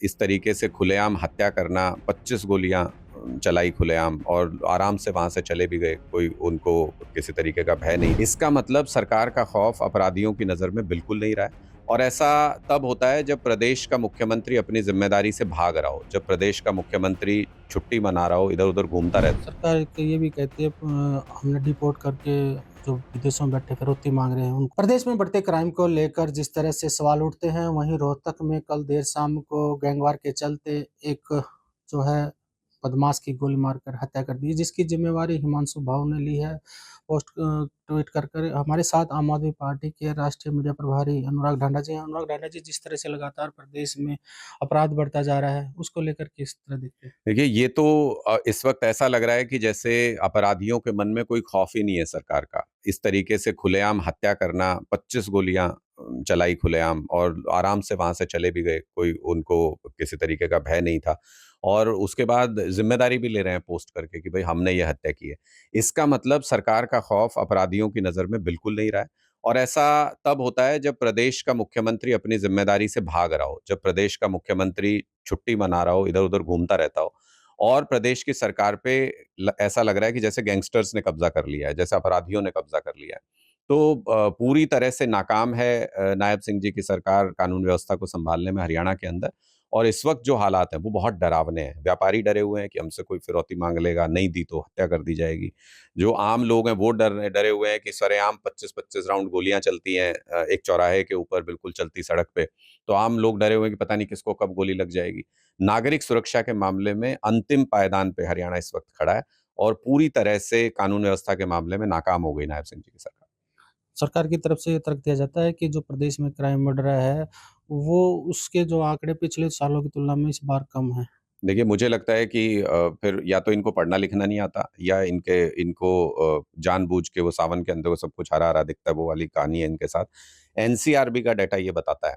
इस तरीके से खुलेआम हत्या करना, 25 गोलियाँ चलाई खुलेआम और आराम से वहाँ से चले भी गए, कोई उनको किसी तरीके का भय नहीं। इसका मतलब सरकार का खौफ अपराधियों की नज़र में बिल्कुल नहीं रहा है और ऐसा तब होता है जब प्रदेश का मुख्यमंत्री अपनी ज़िम्मेदारी से भाग रहा हो, जब प्रदेश का मुख्यमंत्री छुट्टी मना रहा हो, इधर-उधर घूमता रहता हो। सरकार एक ये भी कहती है हमने डिपोर्ट करके जो विदेशों में बैठे फिरौती मांग रहे हैं उन प्रदेश में बढ़ते क्राइम को लेकर जिस तरह से सवाल उठते हैं, वहीं रोहतक में कल देर शाम को गैंगवार के चलते एक जो है बदमाश की गोली मारकर हत्या कर दी, जिसकी जिम्मेवारी हिमांशु भाऊ ने ली है। पोस्ट ट्वीट कर कर हमारे साथ आम आदमी पार्टी के राष्ट्रीय मीडिया प्रभारी अनुराग ढांडा जी हैं। अनुराग ढांडा जी, जिस तरह से लगातार प्रदेश में अपराध बढ़ता जा रहा है, उसको लेकर किस तरह देखते हैं? देखिए, ये तो इस वक़्त ऐसा लग रहा है कि जैसे अपराधियों के मन में कोई खौफ ही नहीं है सरकार का। इस तरीके से खुलेआम हत्या करना, 25 गोलियाँ चलाई खुलेआम और आराम से वहाँ से चले भी गए, कोई उनको किसी तरीके का भय नहीं था। और उसके बाद ज़िम्मेदारी भी ले रहे हैं पोस्ट करके कि भई हमने ये हत्या की है। इसका मतलब सरकार का खौफ अपराधियों की नज़र में बिल्कुल नहीं रहा है और ऐसा तब होता है जब प्रदेश का मुख्यमंत्री अपनी ज़िम्मेदारी से भाग रहा हो, जब प्रदेश का मुख्यमंत्री छुट्टी मना रहा हो, इधर-उधर घूमता रहता हो और प्रदेश की सरकार पे ऐसा लग रहा है कि जैसे गैंगस्टर्स ने कब्जा कर लिया है, जैसे अपराधियों ने कब्जा कर लिया है। तो पूरी तरह से नाकाम है नायब सिंह जी की सरकार कानून व्यवस्था को संभालने में हरियाणा के अंदर और इस वक्त जो हालात हैं वो बहुत डरावने हैं। व्यापारी डरे हुए हैं कि हमसे कोई फिरौती मांग लेगा, नहीं दी तो हत्या कर दी जाएगी। जो आम लोग हैं वो डरे हुए हैं कि सरेआम 25-25 राउंड गोलियां चलती हैं एक चौराहे के ऊपर बिल्कुल चलती सड़क पे। तो आम लोग डरे हुए हैं कि पता नहीं किसको कब गोली लग जाएगी। नागरिक सुरक्षा के मामले में अंतिम पायदान पे हरियाणा इस वक्त खड़ा है और पूरी तरह से कानून व्यवस्था के मामले में नाकाम हो गई नायब सिंह जी की सरकार। सरकार की तरफ से ये तर्क दिया जाता है कि जो प्रदेश में क्राइम बढ़ रहा है, वो उसके जो आंकड़े पिछले सालों की तुलना में इस बार कम हैं। देखिए, मुझे लगता है कि फिर या तो इनको पढ़ना-लिखना नहीं आता या इनको जानबूझ के वो सावन के अंदर वो सब कुछ हरा-हरा दिखता है, वो वाली कहानी है इनके साथ। एनसीआरबी का डाटा ये बताता है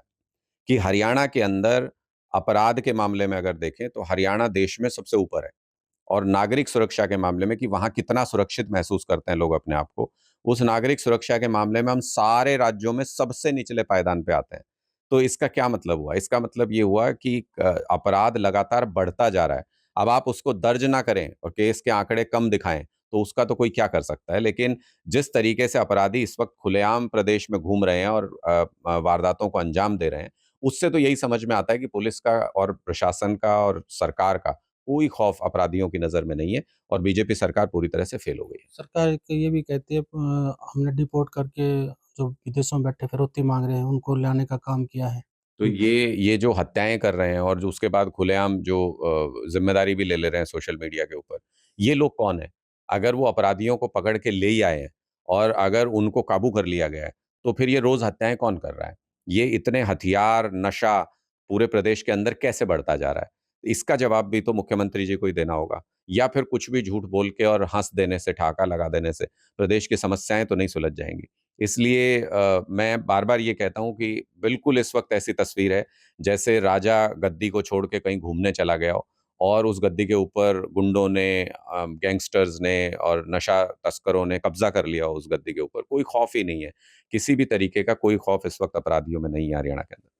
कि हरियाणा के अंदर अपराध के मामले में अगर देखें, तो हरियाणा देश में सबसे ऊपर है। और नागरिक सुरक्षा के मामले में कि वहाँ कितना सुरक्षित महसूस करते हैं लोग अपने आप को, उस नागरिक सुरक्षा के मामले में हम सारे राज्यों में सबसे निचले पायदान पे आते हैं। तो इसका क्या मतलब हुआ? इसका मतलब ये हुआ कि अपराध लगातार बढ़ता जा रहा है। अब आप उसको दर्ज ना करें और केस के आंकड़े कम दिखाएँ, तो उसका तो कोई क्या कर सकता है। लेकिन जिस तरीके से अपराधी इस वक़्त खुलेआम प्रदेश में घूम रहे हैं और वारदातों को अंजाम दे रहे हैं, उससे तो यही समझ में आता है कि पुलिस का और प्रशासन का और सरकार का कोई खौफ अपराधियों की नज़र में नहीं है और बीजेपी सरकार पूरी तरह से फेल हो गई है। सरकार एक ये भी कहती है हमने डिपोर्ट करके जो विदेशों में बैठे फिरौती माँग रहे हैं, उनको लाने का काम किया है। तो हुँ, ये जो हत्याएँ कर रहे हैं और जो उसके बाद खुलेआम जो ज़िम्मेदारी भी ले ले रहे हैं सोशल मीडिया के ऊपर, ये लोग कौन हैं? अगर वो अपराधियों को पकड़ के ले ही आए हैं और अगर उनको काबू कर लिया गया है, तो फिर ये रोज़ हत्याएँ कौन कर रहा है? ये इतने हथियार, नशा पूरे प्रदेश के अंदर कैसे बढ़ता जा रहा है? इसका जवाब भी तो मुख्यमंत्री जी को ही देना होगा या फिर कुछ भी झूठ बोल के और हँस देने से, ठहाका लगा देने से प्रदेश की समस्याएँ तो नहीं सुलझ जाएँगी। इसलिए मैं बार-बार ये कहता हूँ कि बिल्कुल इस वक़्त ऐसी तस्वीर है, जैसे राजा गद्दी को छोड़ के कहीं घूमने चला गया हो और उस गद्दी के ऊपर गुंडों ने गैंगस्टर्स ने और नशा तस्करों ने कब्ज़ा कर लिया हो उस गद्दी के ऊपर। कोई खौफ ही नहीं है। किसी भी तरीके का कोई खौफ इस वक़्त अपराधियों में नहीं है हरियाणा के अंदर।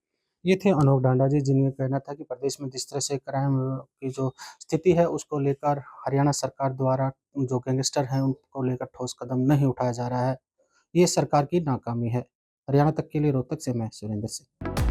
ये थे अनूप ढांडा जी, जिनका कहना था कि प्रदेश में जिस तरह से क्राइम की जो स्थिति है, उसको लेकर हरियाणा सरकार द्वारा जो गैंगस्टर हैं, उनको लेकर ठोस कदम नहीं उठाया जा रहा है। ये सरकार की नाकामी है। हरियाणा तक के लिए रोहतक से मैं सुरेंद्र सिंह।